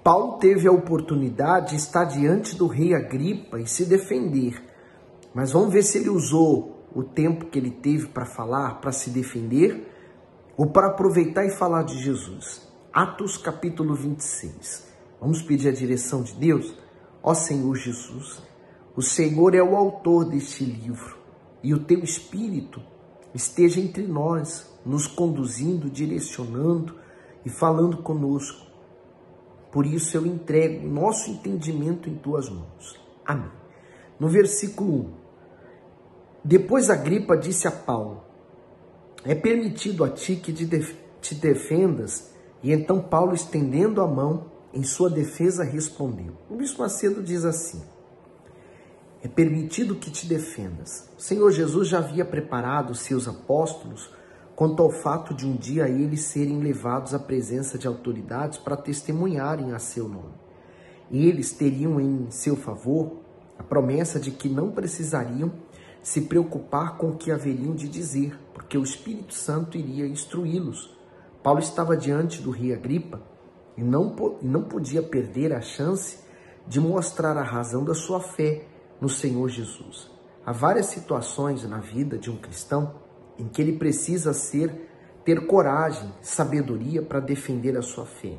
Paulo teve a oportunidade de estar diante do rei Agripa e se defender. Mas vamos ver se ele usou o tempo que ele teve para falar, para se defender, ou para aproveitar e falar de Jesus. Atos capítulo 26. Vamos pedir a direção de Deus? Ó Senhor Jesus, o Senhor é o autor deste livro e o teu Espírito esteja entre nós, nos conduzindo, direcionando e falando conosco. Por isso eu entrego nosso entendimento em tuas mãos. Amém. No versículo 1. Depois Agripa disse a Paulo: é permitido a ti que te defendas? E então Paulo, estendendo a mão em sua defesa, respondeu. O bispo Macedo diz assim: é permitido que te defendas. O Senhor Jesus já havia preparado os seus apóstolos quanto ao fato de um dia eles serem levados à presença de autoridades para testemunharem a seu nome. E eles teriam em seu favor a promessa de que não precisariam se preocupar com o que haveriam de dizer, porque o Espírito Santo iria instruí-los. Paulo estava diante do rei Agripa e não podia perder a chance de mostrar a razão da sua fé no Senhor Jesus. Há várias situações na vida de um cristão em que ele precisa ter coragem, sabedoria para defender a sua fé.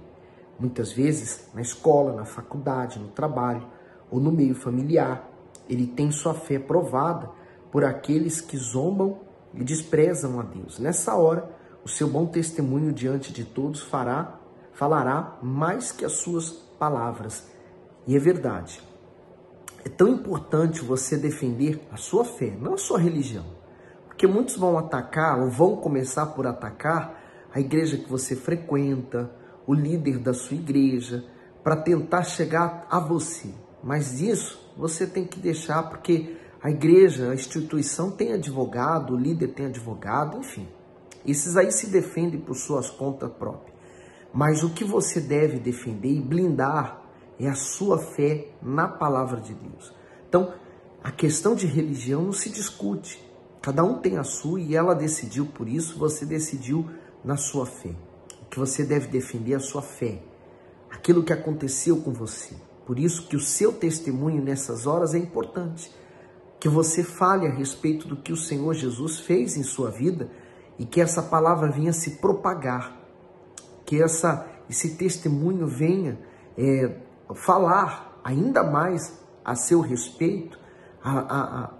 Muitas vezes, na escola, na faculdade, no trabalho ou no meio familiar, ele tem sua fé provada por aqueles que zombam e desprezam a Deus. Nessa hora, o seu bom testemunho diante de todos falará mais que as suas palavras. E é verdade. É tão importante você defender a sua fé, não a sua religião. Porque muitos vão atacar ou vão começar por atacar a igreja que você frequenta, o líder da sua igreja, para tentar chegar a você. Mas isso você tem que deixar, porque a igreja, a instituição tem advogado, o líder tem advogado, enfim. Esses aí se defendem por suas contas próprias. Mas o que você deve defender e blindar é a sua fé na palavra de Deus. Então, a questão de religião não se discute. Cada um tem a sua e ela decidiu por isso, você decidiu na sua fé. O que você deve defender é a sua fé. Aquilo que aconteceu com você. Por isso que o seu testemunho nessas horas é importante. Que você fale a respeito do que o Senhor Jesus fez em sua vida e que essa palavra venha se propagar. Que esse testemunho venha falar ainda mais a seu respeito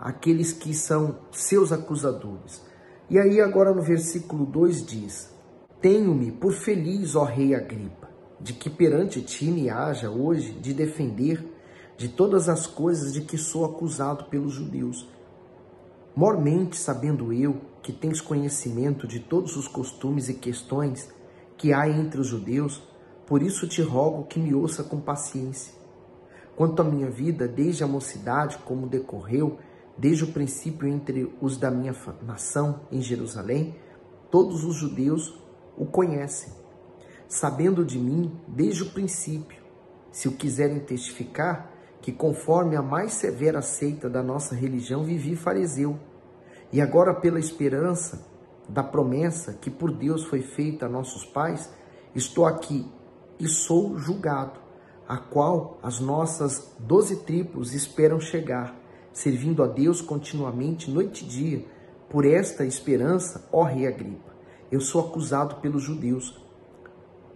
aqueles que são seus acusadores. E aí agora no versículo 2 diz: tenho-me por feliz, ó rei Agripa, de que perante ti me haja hoje de defender de todas as coisas de que sou acusado pelos judeus. Mormente sabendo eu que tens conhecimento de todos os costumes e questões que há entre os judeus, por isso te rogo que me ouça com paciência. Quanto à minha vida, desde a mocidade, como decorreu, desde o princípio entre os da minha nação em Jerusalém, todos os judeus o conhecem, sabendo de mim desde o princípio, se o quiserem testificar, que conforme a mais severa seita da nossa religião vivi fariseu, e agora pela esperança da promessa que por Deus foi feita a nossos pais, estou aqui e sou julgado, a qual as nossas 12 tribos esperam chegar, servindo a Deus continuamente, noite e dia. Por esta esperança, ó rei Agripa, eu sou acusado pelos judeus,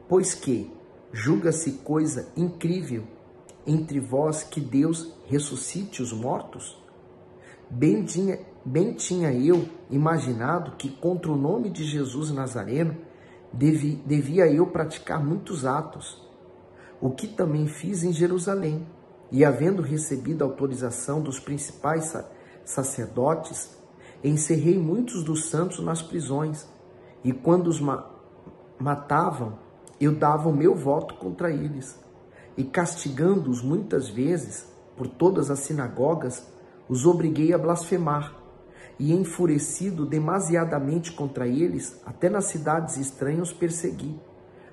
pois que julga-se coisa incrível entre vós que Deus ressuscite os mortos? Bem tinha eu imaginado que contra o nome de Jesus Nazareno devia eu praticar muitos atos, o que também fiz em Jerusalém, e havendo recebido a autorização dos principais sacerdotes, encerrei muitos dos santos nas prisões, e quando os matavam, eu dava o meu voto contra eles, e castigando-os muitas vezes por todas as sinagogas, os obriguei a blasfemar, e enfurecido demasiadamente contra eles, até nas cidades estranhas os persegui,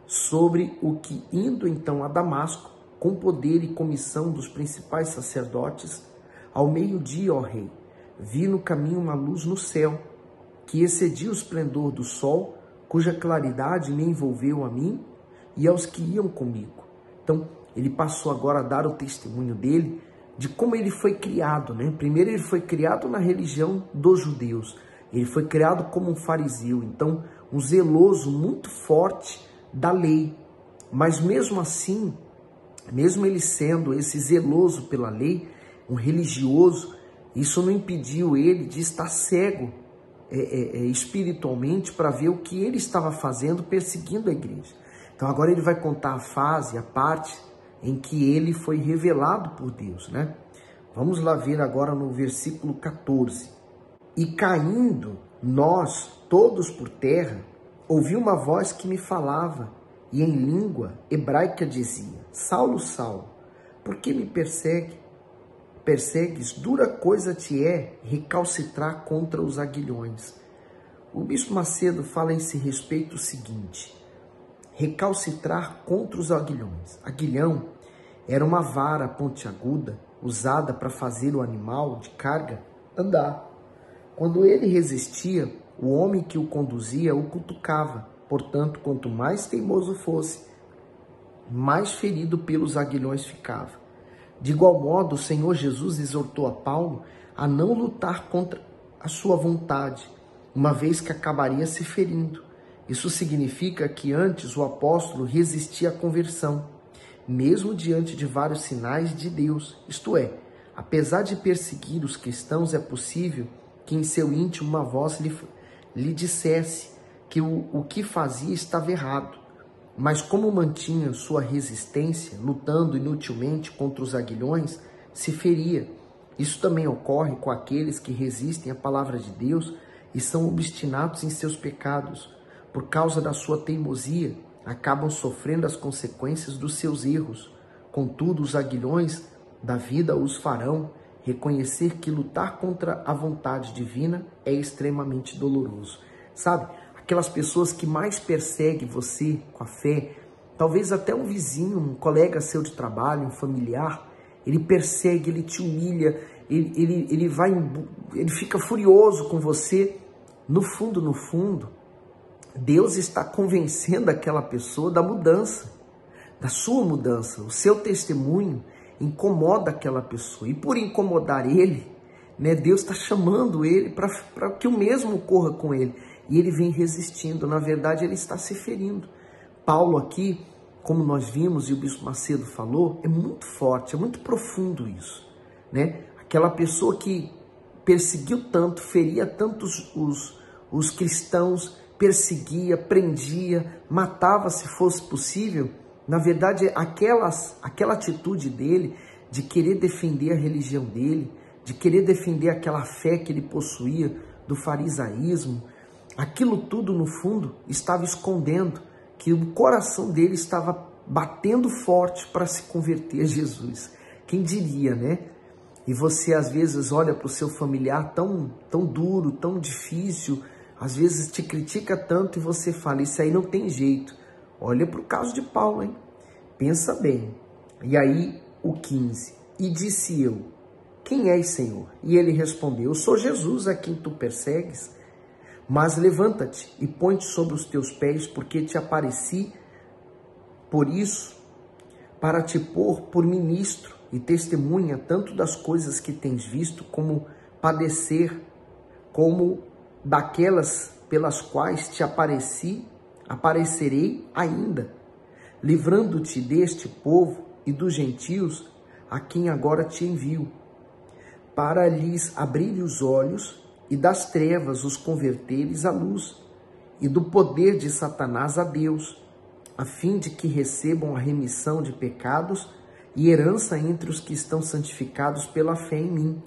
sobre o que, indo então a Damasco, com poder e comissão dos principais sacerdotes, ao meio-dia, ó rei, vi no caminho uma luz no céu, que excedia o esplendor do sol, cuja claridade me envolveu a mim e aos que iam comigo. Então, ele passou agora a dar o testemunho dele, de como ele foi criado, né? Primeiro ele foi criado na religião dos judeus, ele foi criado como um fariseu, então um zeloso muito forte da lei, mas mesmo assim, mesmo ele sendo esse zeloso pela lei, um religioso, isso não impediu ele de estar cego espiritualmente para ver o que ele estava fazendo, perseguindo a igreja. Então agora ele vai contar a fase, a parte em que ele foi revelado por Deus, né? Vamos lá ver agora no versículo 14. E caindo nós todos por terra, ouvi uma voz que me falava, e em língua hebraica dizia: Saulo, Saulo, por que me persegues? Dura coisa te é recalcitrar contra os aguilhões. O bispo Macedo fala a esse respeito o seguinte: recalcitrar contra os aguilhões. Aguilhão era uma vara pontiaguda usada para fazer o animal de carga andar. Quando ele resistia, o homem que o conduzia o cutucava. Portanto, quanto mais teimoso fosse, mais ferido pelos aguilhões ficava. De igual modo, o Senhor Jesus exortou a Paulo a não lutar contra a sua vontade, uma vez que acabaria se ferindo. Isso significa que antes o apóstolo resistia à conversão, mesmo diante de vários sinais de Deus. Isto é, apesar de perseguir os cristãos, é possível que em seu íntimo uma voz lhe dissesse que o que fazia estava errado. Mas como mantinha sua resistência, lutando inutilmente contra os aguilhões, se feria. Isso também ocorre com aqueles que resistem à palavra de Deus e são obstinados em seus pecados. Por causa da sua teimosia, acabam sofrendo as consequências dos seus erros. Contudo, os aguilhões da vida os farão reconhecer que lutar contra a vontade divina é extremamente doloroso. Sabe, aquelas pessoas que mais perseguem você com a fé, talvez até um vizinho, um colega seu de trabalho, um familiar, ele persegue, ele te humilha, ele fica furioso com você. No fundo, Deus está convencendo aquela pessoa da mudança, da sua mudança. O seu testemunho incomoda aquela pessoa. E por incomodar ele, né, Deus está chamando ele para que o mesmo ocorra com ele. E ele vem resistindo. Na verdade, ele está se ferindo. Paulo aqui, como nós vimos e o bispo Macedo falou, é muito forte, é muito profundo isso, né? Aquela pessoa que perseguiu tanto, feria tantos os cristãos, perseguia, prendia, matava se fosse possível. Na verdade, aquela atitude dele de querer defender a religião dele, de querer defender aquela fé que ele possuía do farisaísmo, aquilo tudo no fundo estava escondendo que o coração dele estava batendo forte para se converter a Jesus. Quem diria, né? E você às vezes olha para o seu familiar tão duro, tão difícil, às vezes te critica tanto e você fala, isso aí não tem jeito. Olha para o caso de Paulo, hein? Pensa bem. E aí o 15, e disse eu, quem és, Senhor? E ele respondeu, eu sou Jesus a quem tu persegues. Mas levanta-te e põe-te sobre os teus pés, porque te apareci por isso, para te pôr por ministro e testemunha tanto das coisas que tens visto, como padecer, como daquelas pelas quais te aparecerei ainda, livrando-te deste povo e dos gentios, a quem agora te envio, para lhes abrir os olhos e das trevas os converteres à luz, e do poder de Satanás a Deus, a fim de que recebam a remissão de pecados e herança entre os que estão santificados pela fé em mim.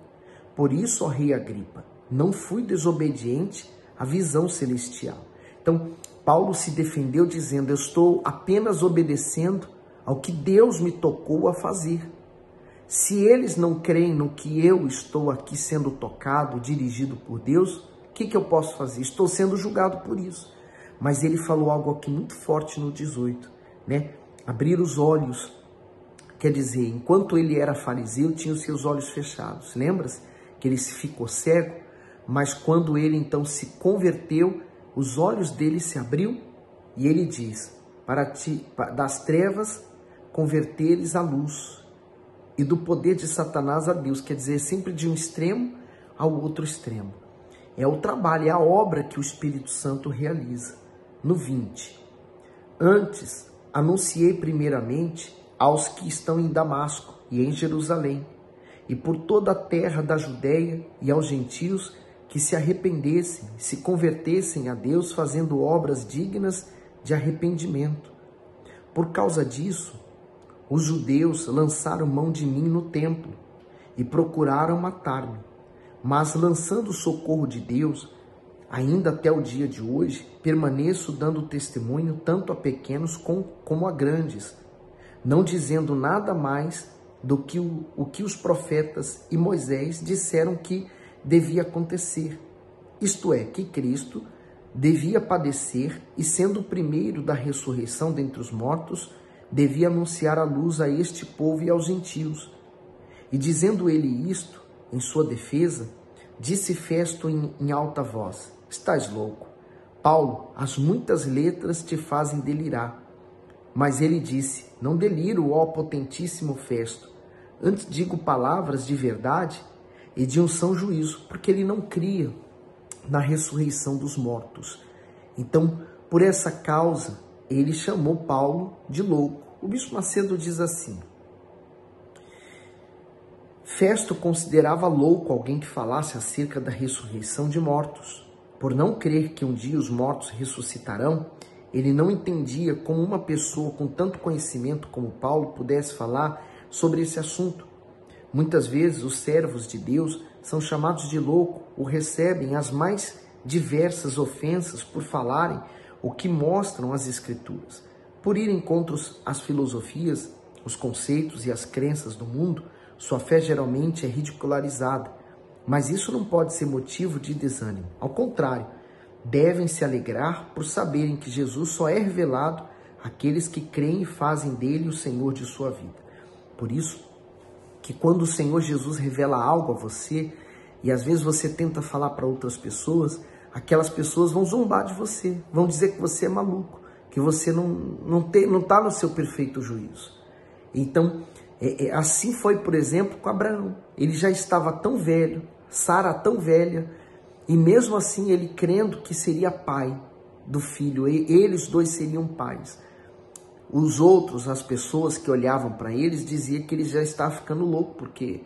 Por isso, ó rei Agripa, não fui desobediente à visão celestial. Então, Paulo se defendeu dizendo, eu estou apenas obedecendo ao que Deus me tocou a fazer. Se eles não creem no que eu estou aqui sendo tocado, dirigido por Deus, o que eu posso fazer? Estou sendo julgado por isso. Mas ele falou algo aqui muito forte no 18, né? Abrir os olhos, quer dizer, enquanto ele era fariseu, tinha os seus olhos fechados. Lembra-se que ele se ficou cego? Mas quando ele então se converteu, os olhos dele se abriu e ele diz, das trevas converteres à luz, e do poder de Satanás a Deus, quer dizer, sempre de um extremo ao outro extremo. É o trabalho, é a obra que o Espírito Santo realiza. No 20, antes anunciei primeiramente aos que estão em Damasco e em Jerusalém, e por toda a terra da Judéia e aos gentios, que se arrependessem, se convertessem a Deus, fazendo obras dignas de arrependimento. Por causa disso, os judeus lançaram mão de mim no templo e procuraram matar-me. Mas, lançando o socorro de Deus, ainda até o dia de hoje, permaneço dando testemunho tanto a pequenos como a grandes, não dizendo nada mais do que o que os profetas e Moisés disseram que devia acontecer. Isto é, que Cristo devia padecer e, sendo o primeiro da ressurreição dentre os mortos, devia anunciar a luz a este povo e aos gentios. E dizendo ele isto, em sua defesa, disse Festo em alta voz: estás louco, Paulo, as muitas letras te fazem delirar. Mas ele disse: não deliro, ó potentíssimo Festo, antes digo palavras de verdade e de um são juízo, porque ele não cria na ressurreição dos mortos. Então, por essa causa, ele chamou Paulo de louco. O bispo Macedo diz assim: Festo considerava louco alguém que falasse acerca da ressurreição de mortos. Por não crer que um dia os mortos ressuscitarão, ele não entendia como uma pessoa com tanto conhecimento como Paulo pudesse falar sobre esse assunto. Muitas vezes os servos de Deus são chamados de louco ou recebem as mais diversas ofensas por falarem o que mostram as Escrituras. Por irem contra as filosofias, os conceitos e as crenças do mundo, sua fé geralmente é ridicularizada. Mas isso não pode ser motivo de desânimo. Ao contrário, devem se alegrar por saberem que Jesus só é revelado àqueles que creem e fazem dele o Senhor de sua vida. Por isso, que quando o Senhor Jesus revela algo a você, e às vezes você tenta falar para outras pessoas, aquelas pessoas vão zombar de você, vão dizer que você é maluco, que você não está no seu perfeito juízo. Então, assim foi, por exemplo, com Abraão. Ele já estava tão velho, Sara tão velha, e mesmo assim ele crendo que seria pai do filho, eles dois seriam pais. Os outros, as pessoas que olhavam para eles, diziam que ele já estava ficando louco, porque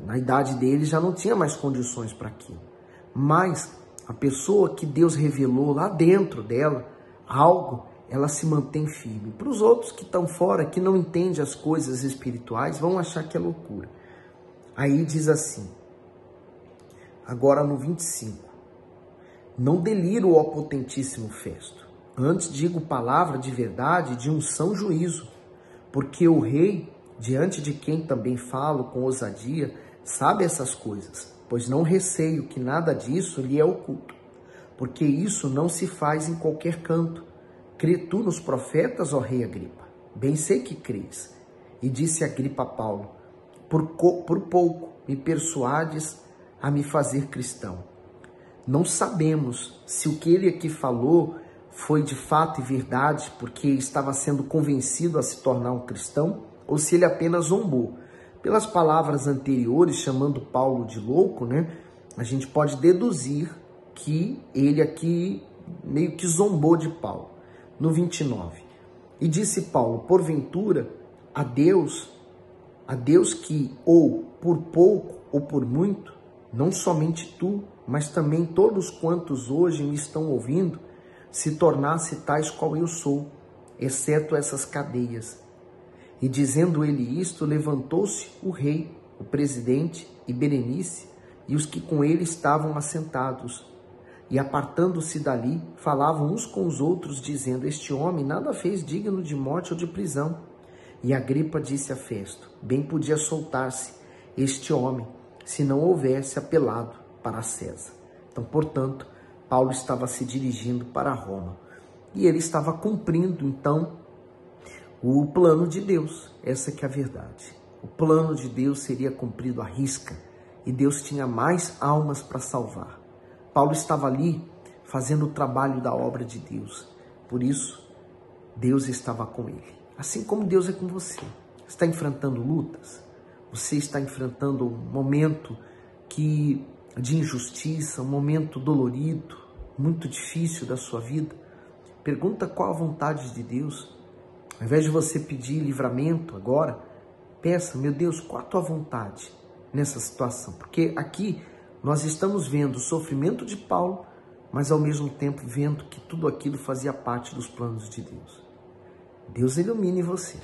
na idade dele já não tinha mais condições para aquilo. Mas a pessoa que Deus revelou lá dentro dela algo, ela se mantém firme. Para os outros que estão fora, que não entendem as coisas espirituais, vão achar que é loucura. Aí diz assim, agora no 25, não deliro, ó potentíssimo Festo, antes digo palavra de verdade, de um são juízo, porque o rei, diante de quem também falo com ousadia, sabe essas coisas, pois não receio que nada disso lhe é oculto, porque isso não se faz em qualquer canto. Crê tu nos profetas, ó rei Agripa? Bem sei que crês. E disse Agripa a Paulo, por pouco me persuades a me fazer cristão. Não sabemos se o que ele aqui falou foi de fato e verdade, porque estava sendo convencido a se tornar um cristão, ou se ele apenas zombou. Pelas palavras anteriores, chamando Paulo de louco, né, a gente pode deduzir que ele aqui meio que zombou de Paulo. No 29, e disse Paulo, porventura, a Deus que, ou por pouco ou por muito, não somente tu, mas também todos quantos hoje me estão ouvindo, se tornasse tais qual eu sou, exceto essas cadeias. E dizendo ele isto, levantou-se o rei, o presidente e Berenice, e os que com ele estavam assentados. E apartando-se dali, falavam uns com os outros, dizendo, este homem nada fez digno de morte ou de prisão. E Agripa disse a Festo, bem podia soltar-se este homem, se não houvesse apelado para César. Então, portanto, Paulo estava se dirigindo para Roma. E ele estava cumprindo, então, o plano de Deus. Essa que é a verdade. O plano de Deus seria cumprido à risca. E Deus tinha mais almas para salvar. Paulo estava ali fazendo o trabalho da obra de Deus. Por isso, Deus estava com ele. assim como Deus é com você. Você está enfrentando lutas? Você está enfrentando um momento de injustiça, um momento dolorido, muito difícil da sua vida? Pergunta qual a vontade de Deus. Ao invés de você pedir livramento agora, peça, meu Deus, qual a tua vontade nessa situação? Porque aqui nós estamos vendo o sofrimento de Paulo, mas ao mesmo tempo vendo que tudo aquilo fazia parte dos planos de Deus. Deus ilumine você.